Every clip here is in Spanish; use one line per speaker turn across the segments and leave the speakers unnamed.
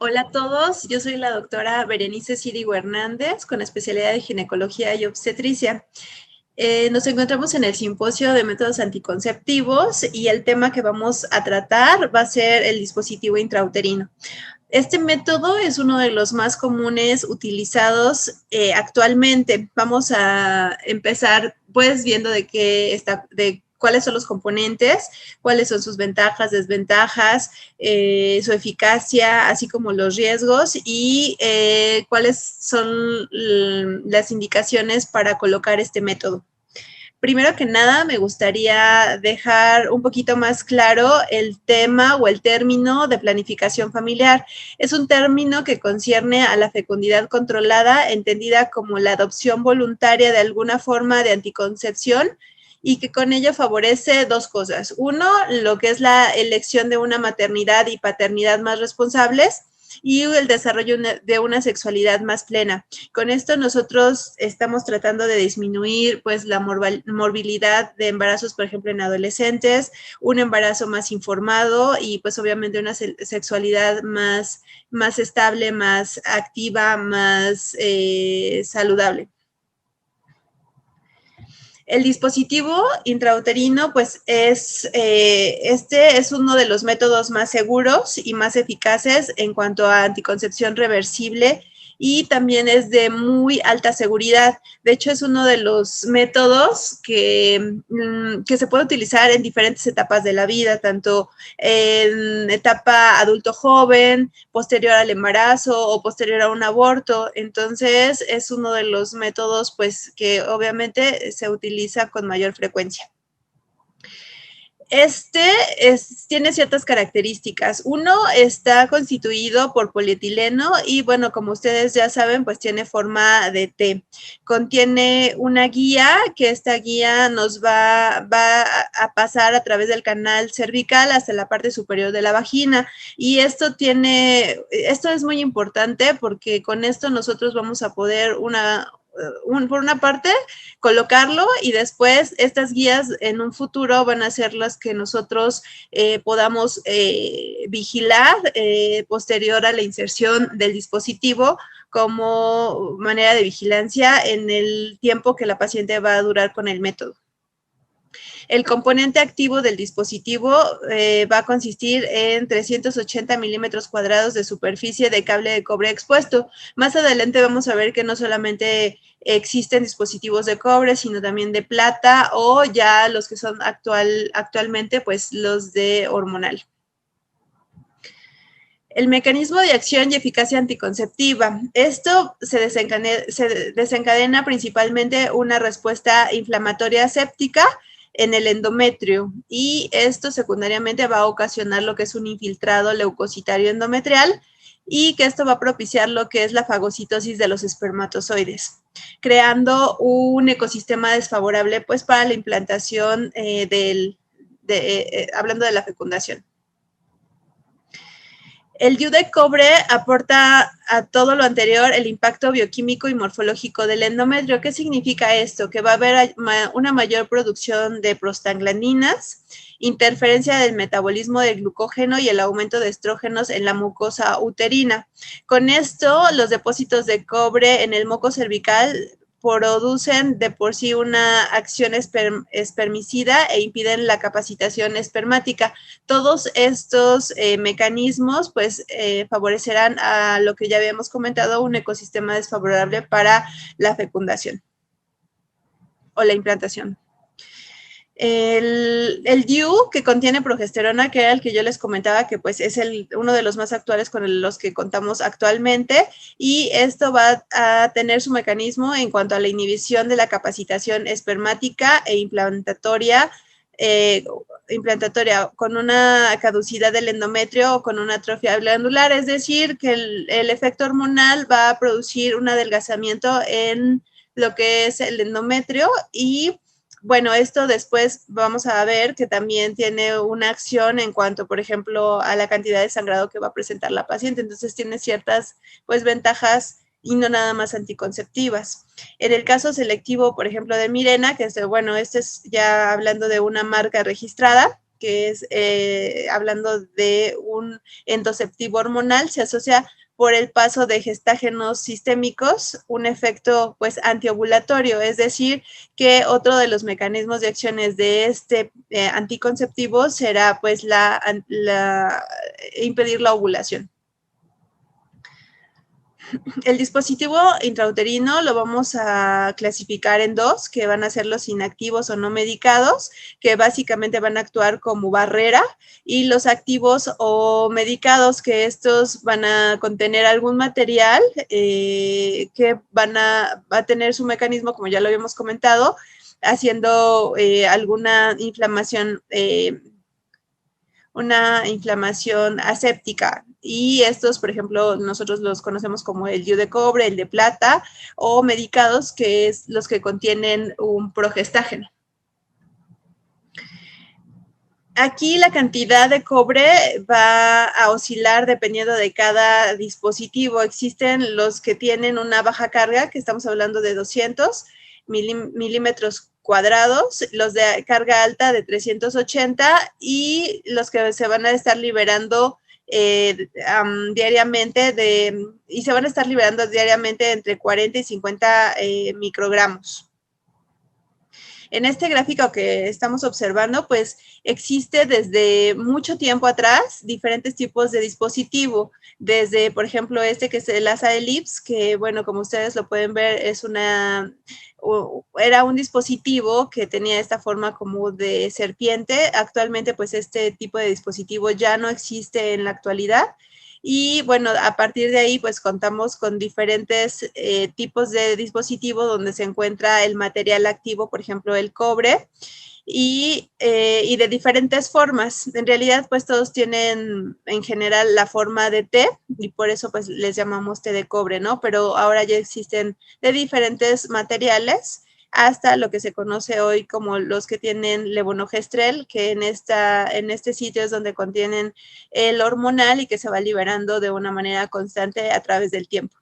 Hola a todos, yo soy la doctora Berenice Cirigo Hernández, con especialidad de ginecología y obstetricia. Nos encontramos en el simposio de métodos anticonceptivos y el tema que vamos a tratar va a ser el dispositivo intrauterino. Este método es uno de los más comunes utilizados actualmente. Vamos a empezar pues viendo de cuáles son los componentes, cuáles son sus ventajas, desventajas, su eficacia, así como los riesgos y cuáles son las indicaciones para colocar este método. Primero que nada, me gustaría dejar un poquito más claro el tema o el término de planificación familiar. Es un término que concierne a la fecundidad controlada, entendida como la adopción voluntaria de alguna forma de anticoncepción y que con ello favorece dos cosas. Uno, lo que es la elección de una maternidad y paternidad más responsables, y el desarrollo de una sexualidad más plena. Con esto nosotros estamos tratando de disminuir pues la morbilidad de embarazos, por ejemplo, en adolescentes, un embarazo más informado y pues obviamente una sexualidad más estable, más activa, más saludable. El dispositivo intrauterino, pues este es uno de los métodos más seguros y más eficaces en cuanto a anticoncepción reversible y también es de muy alta seguridad. De hecho, es uno de los métodos que se puede utilizar en diferentes etapas de la vida, tanto en etapa adulto joven, posterior al embarazo o posterior a un aborto. Entonces, es uno de los métodos pues que obviamente se utiliza con mayor frecuencia. Tiene ciertas características. Uno está constituido por polietileno y bueno, como ustedes ya saben, pues tiene forma de T. Contiene una guía, que esta guía nos va a pasar a través del canal cervical hasta la parte superior de la vagina. Y esto es muy importante porque con esto nosotros vamos a poder por una parte, colocarlo y después estas guías en un futuro van a ser las que nosotros podamos vigilar posterior a la inserción del dispositivo como manera de vigilancia en el tiempo que la paciente va a durar con el método. El componente activo del dispositivo va a consistir en 380 milímetros cuadrados de superficie de cable de cobre expuesto. Más adelante vamos a ver que no solamente existen dispositivos de cobre, sino también de plata o ya los que son actualmente, pues los de hormonal. El mecanismo de acción y eficacia anticonceptiva. Esto se desencadena principalmente una respuesta inflamatoria séptica en el endometrio y esto secundariamente va a ocasionar lo que es un infiltrado leucocitario endometrial y que esto va a propiciar lo que es la fagocitosis de los espermatozoides, creando un ecosistema desfavorable pues para la implantación hablando de la fecundación. El DIU de cobre aporta a todo lo anterior el impacto bioquímico y morfológico del endometrio. ¿Qué significa esto? Que va a haber una mayor producción de prostaglandinas, interferencia del metabolismo del glucógeno y el aumento de estrógenos en la mucosa uterina. Con esto, los depósitos de cobre en el moco cervical producen de por sí una acción espermicida e impiden la capacitación espermática. Todos estos mecanismos pues favorecerán a lo que ya habíamos comentado, un ecosistema desfavorable para la fecundación o la implantación. El DIU que contiene progesterona, que era el que yo les comentaba, que pues es uno de los más actuales con los que contamos actualmente, y esto va a tener su mecanismo en cuanto a la inhibición de la capacitación espermática e implantatoria con una caducidad del endometrio o con una atrofia glandular, es decir, que el efecto hormonal va a producir un adelgazamiento en lo que es el endometrio y bueno, esto después vamos a ver que también tiene una acción en cuanto, por ejemplo, a la cantidad de sangrado que va a presentar la paciente. Entonces tiene ciertas pues ventajas y no nada más anticonceptivas. En el caso selectivo, por ejemplo, de Mirena, que es, bueno, este es ya hablando de una marca registrada, que es, hablando de un endoceptivo hormonal, se asocia por el paso de gestágenos sistémicos, un efecto pues antiovulatorio, es decir, que otro de los mecanismos de acciones de este anticonceptivo será pues impedir la ovulación. El dispositivo intrauterino lo vamos a clasificar en dos, que van a ser los inactivos o no medicados, que básicamente van a actuar como barrera, y los activos o medicados, que estos van a contener algún material que va a tener su mecanismo, como ya lo habíamos comentado, haciendo alguna inflamación aséptica, y estos, por ejemplo, nosotros los conocemos como el DIU de cobre, el de plata, o medicados, que es los que contienen un progestágeno. Aquí la cantidad de cobre va a oscilar dependiendo de cada dispositivo. Existen los que tienen una baja carga, que estamos hablando de 200 milímetros cuadrados, los de carga alta de 380, y los que se van a estar liberando diariamente se van a estar liberando diariamente entre 40 y 50 microgramos. En este gráfico que estamos observando, pues existe desde mucho tiempo atrás diferentes tipos de dispositivo, desde, por ejemplo, este que es el Asa Ellipse, que, bueno, como ustedes lo pueden ver, era un dispositivo que tenía esta forma como de serpiente. Actualmente, pues este tipo de dispositivo ya no existe en la actualidad. Y bueno, a partir de ahí, pues contamos con diferentes tipos de dispositivos donde se encuentra el material activo, por ejemplo, el cobre, y de diferentes formas. En realidad, pues todos tienen en general la forma de T, y por eso pues les llamamos T de cobre, ¿no? Pero ahora ya existen de diferentes materiales, hasta lo que se conoce hoy como los que tienen levonorgestrel, que en este sitio es donde contienen el hormonal y que se va liberando de una manera constante a través del tiempo.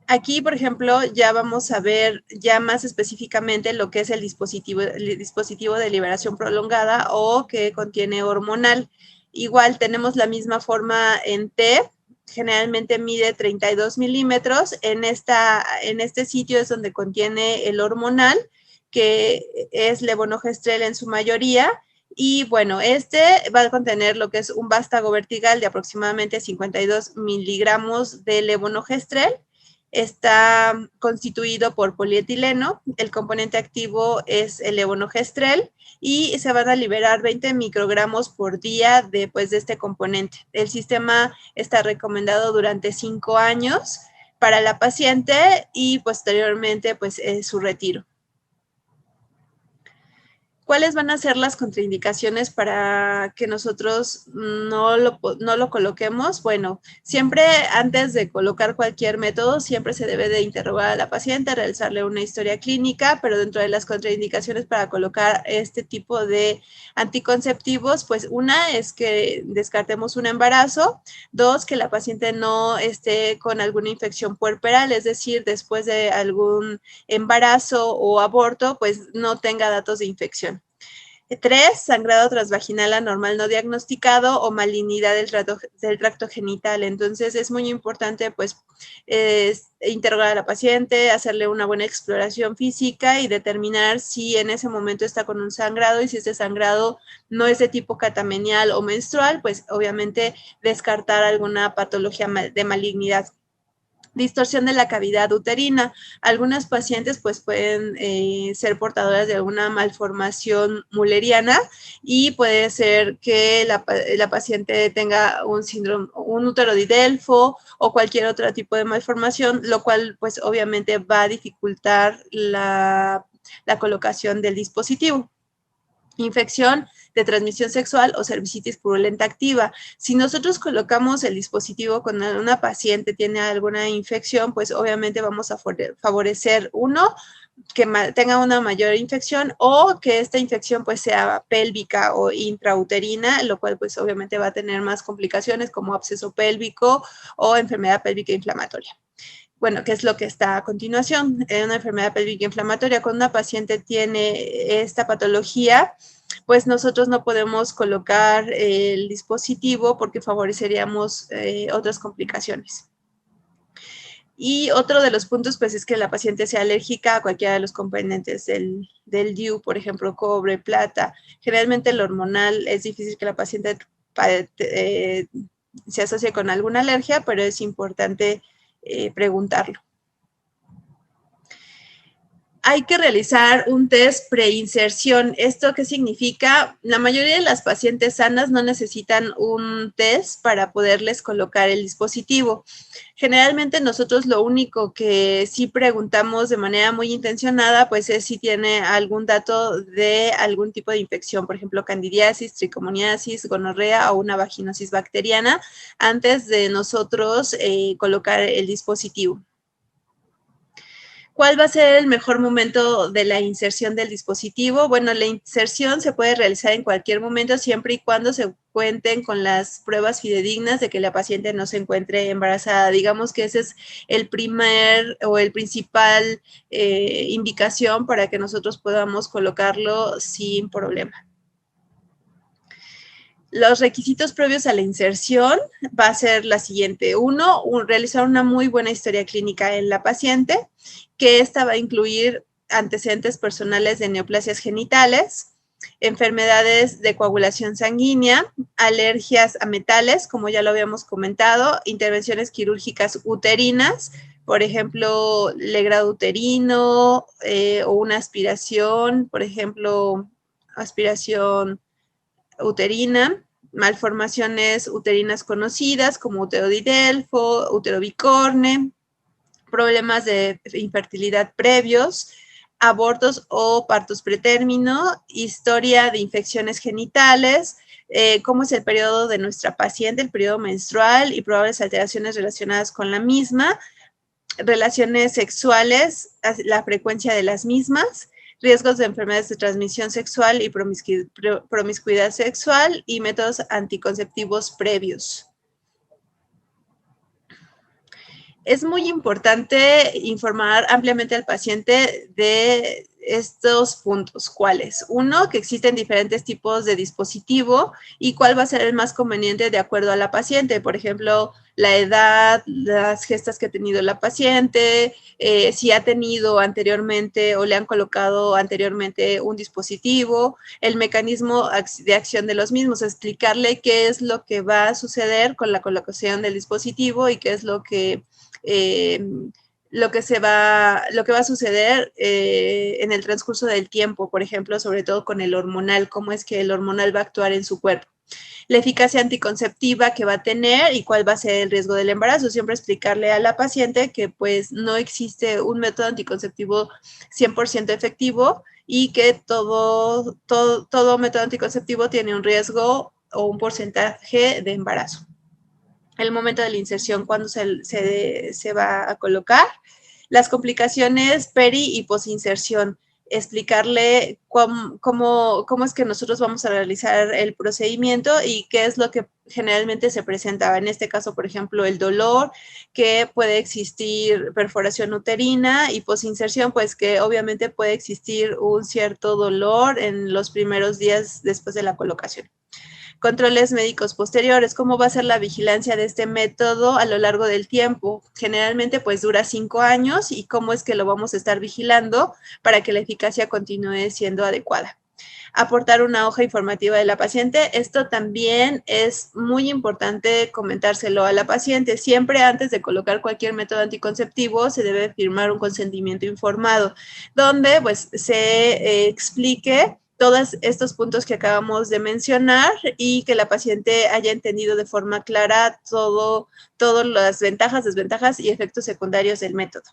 Aquí, por ejemplo, ya vamos a ver ya más específicamente lo que es el dispositivo de liberación prolongada, o que contiene hormonal. Igual tenemos la misma forma en T, generalmente mide 32 milímetros. En este sitio es donde contiene el hormonal, que es levonorgestrel en su mayoría. Y bueno, este va a contener lo que es un vástago vertical de aproximadamente 52 miligramos de levonorgestrel. Está constituido por polietileno, el componente activo es el levonorgestrel, y se van a liberar 20 microgramos por día de este componente. El sistema está recomendado durante 5 años para la paciente, y posteriormente pues su retiro. ¿Cuáles van a ser las contraindicaciones para que nosotros no lo coloquemos? Bueno, siempre antes de colocar cualquier método, siempre se debe de interrogar a la paciente, realizarle una historia clínica, pero dentro de las contraindicaciones para colocar este tipo de anticonceptivos, pues una es que descartemos un embarazo, dos, que la paciente no esté con alguna infección puerperal, es decir, después de algún embarazo o aborto, pues no tenga datos de infección. 3, sangrado transvaginal anormal no diagnosticado o malignidad del tracto genital. Entonces es muy importante pues interrogar a la paciente, hacerle una buena exploración física y determinar si en ese momento está con un sangrado, y si este sangrado no es de tipo catamenial o menstrual, pues obviamente descartar alguna patología de malignidad. Distorsión de la cavidad uterina. Algunas pacientes pues pueden ser portadoras de alguna malformación mulleriana, y puede ser que la paciente tenga un síndrome, un útero de Delfo o cualquier otro tipo de malformación, lo cual pues obviamente va a dificultar la colocación del dispositivo. Infección de transmisión sexual o cervicitis purulenta activa. Si nosotros colocamos el dispositivo cuando una paciente tiene alguna infección, pues obviamente vamos a favorecer, uno, que tenga una mayor infección, o que esta infección pues sea pélvica o intrauterina, lo cual pues obviamente va a tener más complicaciones como absceso pélvico o enfermedad pélvica inflamatoria. bueno, ¿qué es lo que está a continuación? Una enfermedad pélvica inflamatoria. Cuando una paciente tiene esta patología, pues nosotros no podemos colocar el dispositivo porque favoreceríamos otras complicaciones. Y otro de los puntos, pues, es que la paciente sea alérgica a cualquiera de los componentes del DIU, por ejemplo, cobre, plata. Generalmente el hormonal es difícil que la paciente se asocie con alguna alergia, pero es importante preguntarlo. Hay que realizar un test preinserción. ¿Esto qué significa? La mayoría de las pacientes sanas no necesitan un test para poderles colocar el dispositivo. Generalmente nosotros lo único que sí preguntamos de manera muy intencionada, pues es si tiene algún dato de algún tipo de infección, por ejemplo, candidiasis, tricomoniasis, gonorrea o una vaginosis bacteriana, antes de nosotros colocar el dispositivo. ¿Cuál va a ser el mejor momento de la inserción del dispositivo? Bueno, la inserción se puede realizar en cualquier momento siempre y cuando se cuenten con las pruebas fidedignas de que la paciente no se encuentre embarazada. Digamos que ese es el primer o el principal indicación para que nosotros podamos colocarlo sin problema. Los requisitos previos a la inserción va a ser la siguiente. Uno, realizar una muy buena historia clínica en la paciente, que esta va a incluir antecedentes personales de neoplasias genitales, enfermedades de coagulación sanguínea, alergias a metales, como ya lo habíamos comentado, intervenciones quirúrgicas uterinas, por ejemplo, legrado uterino o una aspiración, por ejemplo, aspiración uterina, malformaciones uterinas conocidas como útero di Delfo, útero bicorne, problemas de infertilidad previos, abortos o partos pretérmino, historia de infecciones genitales, cómo es el periodo de nuestra paciente, el periodo menstrual y probables alteraciones relacionadas con la misma, relaciones sexuales, la frecuencia de las mismas, riesgos de enfermedades de transmisión sexual y promiscuidad sexual y métodos anticonceptivos previos. Es muy importante informar ampliamente al paciente de estos puntos. ¿Cuáles? Uno, que existen diferentes tipos de dispositivo y cuál va a ser el más conveniente de acuerdo a la paciente. Por ejemplo, la edad, las gestas que ha tenido la paciente, si ha tenido anteriormente o le han colocado anteriormente un dispositivo, el mecanismo de acción de los mismos, explicarle qué es lo que va a suceder con la colocación del dispositivo y qué es lo que va a suceder en el transcurso del tiempo, por ejemplo, sobre todo con el hormonal, cómo es que el hormonal va a actuar en su cuerpo. La eficacia anticonceptiva que va a tener y cuál va a ser el riesgo del embarazo. Siempre explicarle a la paciente que pues no existe un método anticonceptivo 100% efectivo y que todo método anticonceptivo tiene un riesgo o un porcentaje de embarazo. El momento de la inserción, cuando se va a colocar, las complicaciones peri y posinserción, explicarle cómo es que nosotros vamos a realizar el procedimiento y qué es lo que generalmente se presentaba. En este caso, por ejemplo, el dolor, que puede existir perforación uterina y posinserción, pues que obviamente puede existir un cierto dolor en los primeros días después de la colocación. Controles médicos posteriores, cómo va a ser la vigilancia de este método a lo largo del tiempo. Generalmente pues dura 5 años y cómo es que lo vamos a estar vigilando para que la eficacia continúe siendo adecuada. Aportar una hoja informativa de la paciente. Esto también es muy importante comentárselo a la paciente. Siempre antes de colocar cualquier método anticonceptivo se debe firmar un consentimiento informado donde pues se explique todos estos puntos que acabamos de mencionar y que la paciente haya entendido de forma clara todas las ventajas, desventajas y efectos secundarios del método.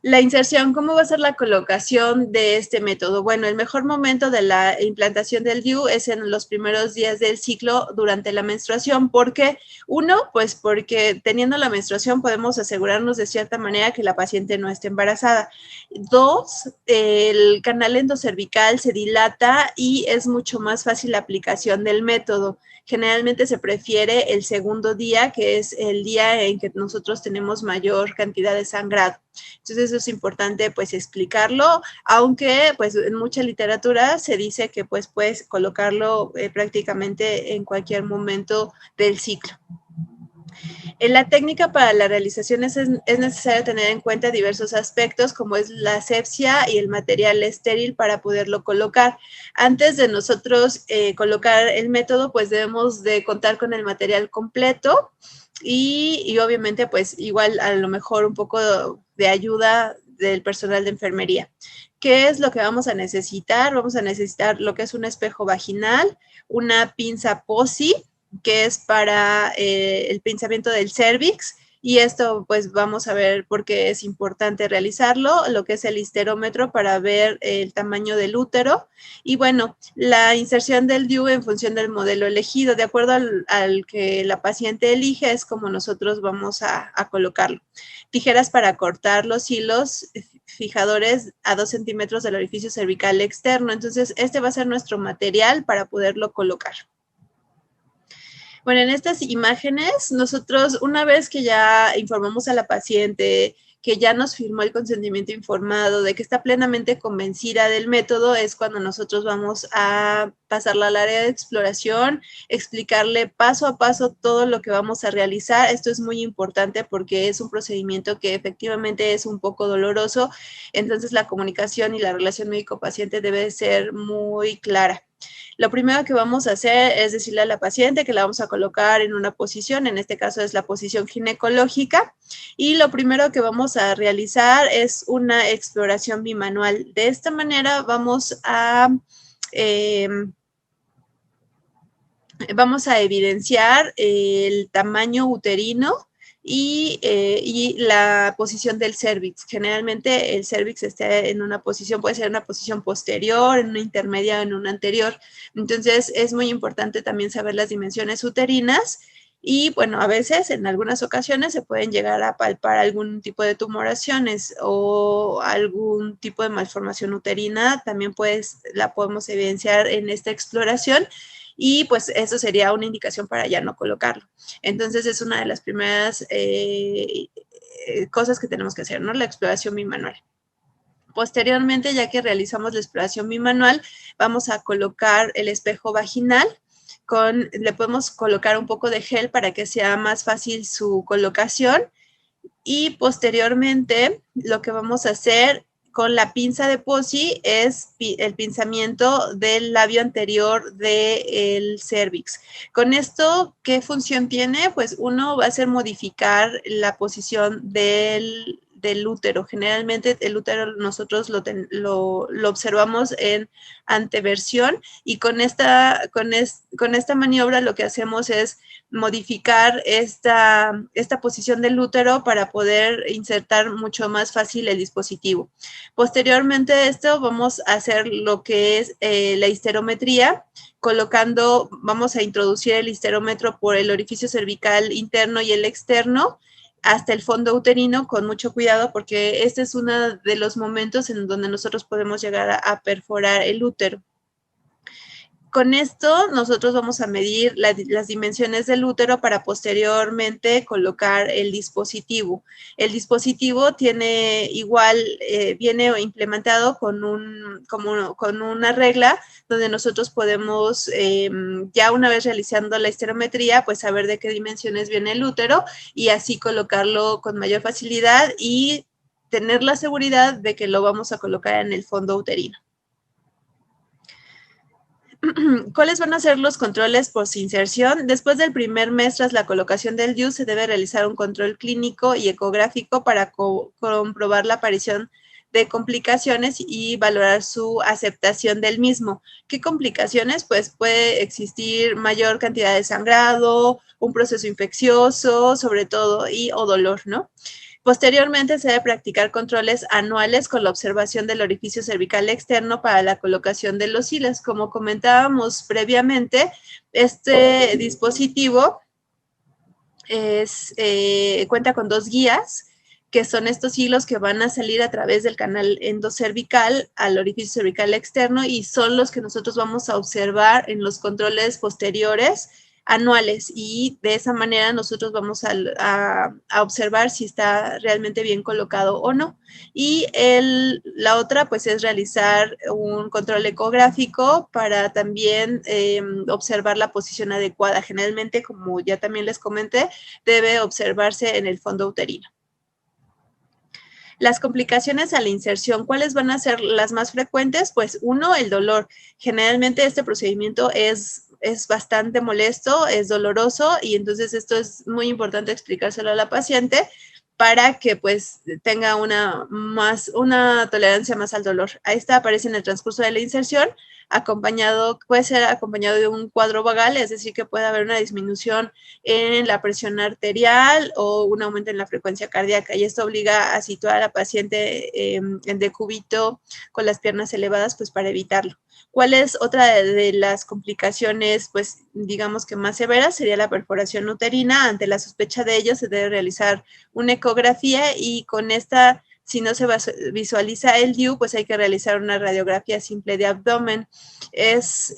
La inserción, ¿cómo va a ser la colocación de este método? Bueno, el mejor momento de la implantación del DIU es en los primeros días del ciclo durante la menstruación. ¿Por qué? Uno, pues porque teniendo la menstruación podemos asegurarnos de cierta manera que la paciente no esté embarazada. Dos, el canal endocervical se dilata y es mucho más fácil la aplicación del método. Generalmente se prefiere el segundo día, que es el día en que nosotros tenemos mayor cantidad de sangrado. Entonces eso es importante pues explicarlo, aunque pues en mucha literatura se dice que pues puedes colocarlo prácticamente en cualquier momento del ciclo. En la técnica para la realización es necesario tener en cuenta diversos aspectos como es la asepsia y el material estéril para poderlo colocar. Antes de nosotros colocar el método, pues debemos de contar con el material completo y obviamente pues igual a lo mejor un poco de ayuda del personal de enfermería. ¿Qué es lo que vamos a necesitar? Vamos a necesitar lo que es un espejo vaginal, una pinza POSI, que es para el pinzamiento del cérvix, y esto pues vamos a ver por qué es importante realizarlo, lo que es el histerómetro para ver el tamaño del útero, y bueno, la inserción del DIU en función del modelo elegido, de acuerdo al que la paciente elige, es como nosotros vamos a colocarlo. Tijeras para cortar los hilos fijadores a 2 centímetros del orificio cervical externo, entonces este va a ser nuestro material para poderlo colocar. Bueno, en estas imágenes, nosotros una vez que ya informamos a la paciente, que ya nos firmó el consentimiento informado, de que está plenamente convencida del método, es cuando nosotros vamos a pasarla al área de exploración, explicarle paso a paso todo lo que vamos a realizar. Esto es muy importante porque es un procedimiento que efectivamente es un poco doloroso, entonces la comunicación y la relación médico-paciente debe ser muy clara. Lo primero que vamos a hacer es decirle a la paciente que la vamos a colocar en una posición, en este caso es la posición ginecológica, y lo primero que vamos a realizar es una exploración bimanual. De esta manera vamos a evidenciar el tamaño uterino y la posición del cérvix. Generalmente el cérvix está en una posición, puede ser una posición posterior, en una intermedia o en una anterior. Entonces es muy importante también saber las dimensiones uterinas y bueno, a veces en algunas ocasiones se pueden llegar a palpar algún tipo de tumoraciones o algún tipo de malformación uterina, también la podemos evidenciar en esta exploración. Y pues eso sería una indicación para ya no colocarlo. Entonces es una de las primeras cosas que tenemos que hacer, ¿no? La exploración bimanual. Posteriormente, ya que realizamos la exploración bimanual, vamos a colocar el espejo vaginal. Le podemos colocar un poco de gel para que sea más fácil su colocación. Y posteriormente, lo que vamos a hacer con la pinza de POSI es el pinzamiento del labio anterior del cérvix. Con esto, ¿qué función tiene? Pues uno va a ser modificar la posición del útero. Generalmente el útero nosotros lo observamos en anteversión y con esta maniobra lo que hacemos es modificar esta posición del útero para poder insertar mucho más fácil el dispositivo. Posteriormente a esto vamos a hacer lo que es la histerometría, vamos a introducir el histerómetro por el orificio cervical interno y el externo hasta el fondo uterino con mucho cuidado porque este es uno de los momentos en donde nosotros podemos llegar a perforar el útero. Con esto nosotros vamos a medir las dimensiones del útero para posteriormente colocar el dispositivo. El dispositivo viene implementado con una regla donde nosotros podemos, ya una vez realizando la histerometría, pues saber de qué dimensiones viene el útero y así colocarlo con mayor facilidad y tener la seguridad de que lo vamos a colocar en el fondo uterino. ¿Cuáles van a ser los controles post-inserción? Después del primer mes tras la colocación del DIU se debe realizar un control clínico y ecográfico para comprobar la aparición de complicaciones y valorar su aceptación del mismo. ¿Qué complicaciones? Pues puede existir mayor cantidad de sangrado, un proceso infeccioso, sobre todo, o dolor, ¿no? Posteriormente se debe practicar controles anuales con la observación del orificio cervical externo para la colocación de los hilos. Como comentábamos previamente, este dispositivo cuenta con 2 guías, que son estos hilos que van a salir a través del canal endocervical al orificio cervical externo y son los que nosotros vamos a observar en los controles posteriores anuales, y de esa manera nosotros vamos a observar si está realmente bien colocado o no. Y la otra pues es realizar un control ecográfico para también observar la posición adecuada. Generalmente, como ya también les comenté, debe observarse en el fondo uterino. Las complicaciones a la inserción, ¿cuáles van a ser las más frecuentes? Pues uno, el dolor. Generalmente este procedimiento es bastante molesto, es doloroso, y entonces esto es muy importante explicárselo a la paciente para que pues tenga una tolerancia más al dolor. Ahí está, aparece en el transcurso de la inserción, puede ser acompañado de un cuadro vagal, es decir, que puede haber una disminución en la presión arterial o un aumento en la frecuencia cardíaca, y esto obliga a situar a la paciente en decúbito con las piernas elevadas, pues para evitarlo. ¿Cuál es otra de las complicaciones, pues digamos que más severas? Sería la perforación uterina. Ante la sospecha de ello se debe realizar una ecografía, y con esta, si no se visualiza el DIU, pues hay que realizar una radiografía simple de abdomen. Es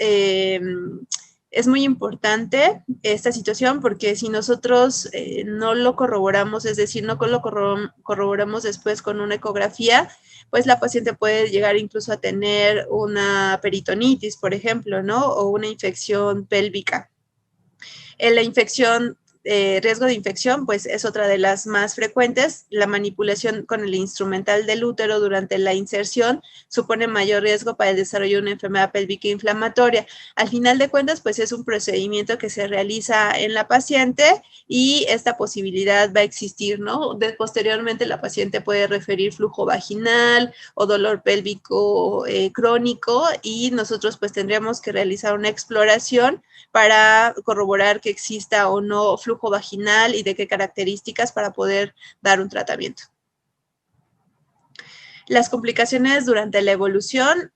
muy importante esta situación, porque si nosotros no lo corroboramos, es decir, no lo corroboramos después con una ecografía, pues la paciente puede llegar incluso a tener una peritonitis, por ejemplo, ¿no? O una infección pélvica. La infección, riesgo de infección, pues es otra de las más frecuentes. La manipulación con el instrumental del útero durante la inserción supone mayor riesgo para el desarrollo de una enfermedad pélvica inflamatoria. Al final de cuentas, pues es un procedimiento que se realiza en la paciente, y esta posibilidad va a existir, ¿no? Posteriormente la paciente puede referir flujo vaginal o dolor pélvico crónico, y nosotros pues tendríamos que realizar una exploración para corroborar que exista o no flujo vaginal y de qué características, para poder dar un tratamiento. Las complicaciones durante la evolución,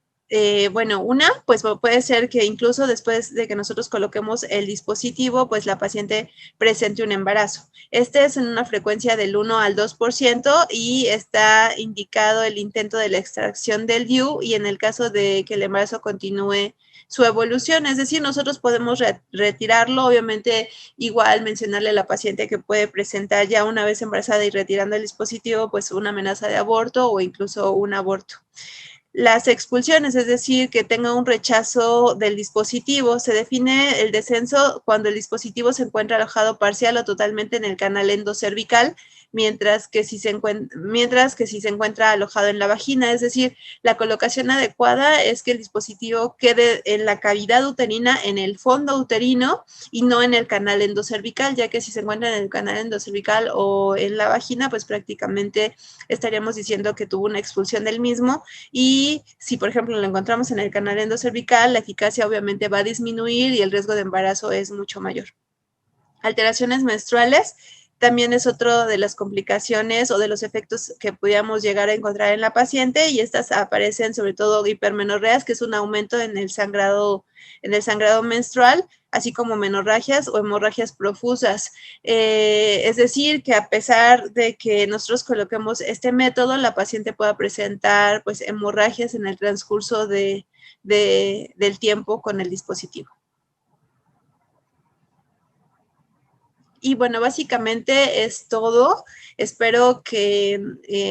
bueno, pues puede ser que incluso después de que nosotros coloquemos el dispositivo, pues la paciente presente un embarazo. Este es en una frecuencia del 1 al 2%, y está indicado el intento de la extracción del DIU, y en el caso de que el embarazo continúe su evolución, es decir, nosotros podemos retirarlo. Obviamente, igual mencionarle a la paciente que puede presentar, ya una vez embarazada y retirando el dispositivo, pues una amenaza de aborto o incluso un aborto. Las expulsiones, es decir, que tenga un rechazo del dispositivo. Se define el descenso cuando el dispositivo se encuentra alojado parcial o totalmente en el canal endocervical, mientras que si se encuentra alojado en la vagina. Es decir, la colocación adecuada es que el dispositivo quede en la cavidad uterina, en el fondo uterino, y no en el canal endocervical, ya que si se encuentra en el canal endocervical o en la vagina, pues prácticamente estaríamos diciendo que tuvo una expulsión del mismo. Y si, por ejemplo, lo encontramos en el canal endocervical, la eficacia obviamente va a disminuir y el riesgo de embarazo es mucho mayor. Alteraciones menstruales también es otro de las complicaciones o de los efectos que pudiéramos llegar a encontrar en la paciente, y estas aparecen sobre todo hipermenorreas, que es un aumento en el sangrado menstrual, así como menorragias o hemorragias profusas. Es decir, que a pesar de que nosotros coloquemos este método, la paciente pueda presentar pues hemorragias en el transcurso del tiempo con el dispositivo. Y bueno, básicamente es todo. Espero que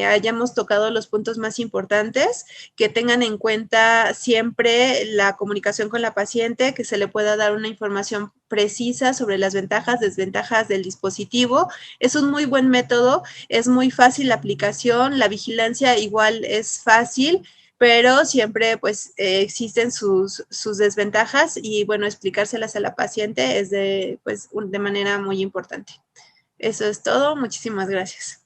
hayamos tocado los puntos más importantes, que tengan en cuenta siempre la comunicación con la paciente, que se le pueda dar una información precisa sobre las ventajas, desventajas del dispositivo. Es un muy buen método, es muy fácil la aplicación, la vigilancia igual es fácil, pero siempre pues existen sus desventajas, y bueno, explicárselas a la paciente es de manera muy importante. Eso es todo, muchísimas gracias.